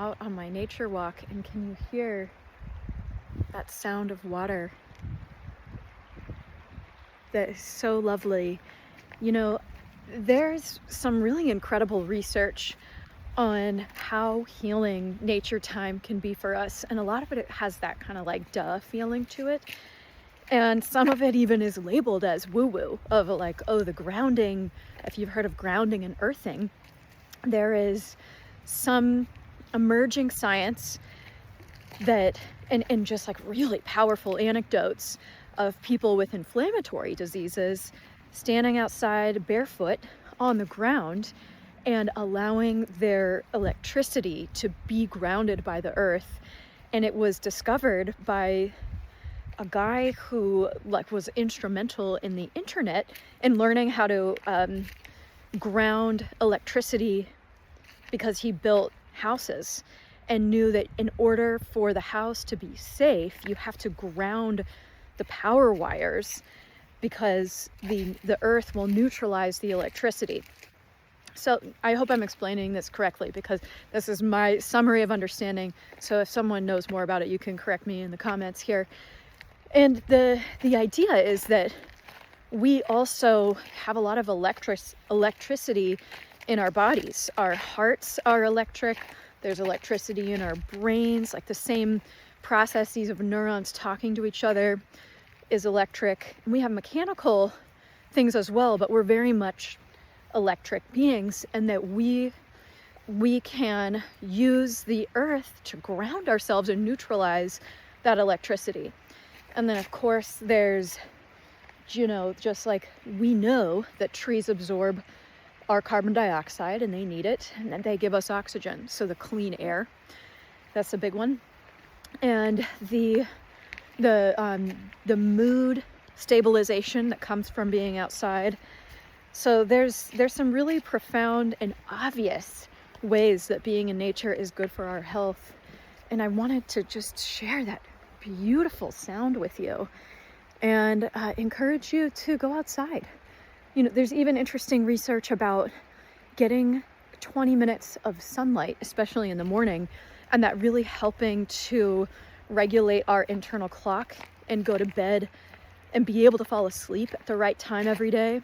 out on my nature walk, and can you hear that sound of water? That is so lovely. You know, there's some really incredible research on how healing nature time can be for us, and a lot of it has that kind of like duh feeling to it, and some of it even is labeled as woo-woo, of like, oh, the grounding. If you've heard of grounding and earthing, there is some emerging science that and just like really powerful anecdotes of people with inflammatory diseases standing outside barefoot on the ground and allowing their electricity to be grounded by the earth. And it was discovered by a guy who like was instrumental in the internet in learning how to ground electricity, because he built houses and knew that in order for the house to be safe, you have to ground the power wires, because the earth will neutralize the electricity. So I hope I'm explaining this correctly, because this is my summary of understanding. So if someone knows more about it, you can correct me in the comments here. And the idea is that we also have a lot of electricity in our bodies. Our hearts are electric. There's electricity in our brains, like the same processes of neurons talking to each other is electric. And we have mechanical things as well, but we're very much electric beings, and that we can use the earth to ground ourselves and neutralize that electricity. And then of course there's, just like we know that trees absorb our carbon dioxide and they need it, and then they give us oxygen, so the clean air, that's a big one. And the mood stabilization that comes from being outside. So there's some really profound and obvious ways that being in nature is good for our health, and I wanted to just share that beautiful sound with you and encourage you to go outside. There's even interesting research about getting 20 minutes of sunlight, especially in the morning, and that really helping to regulate our internal clock and go to bed and be able to fall asleep at the right time every day.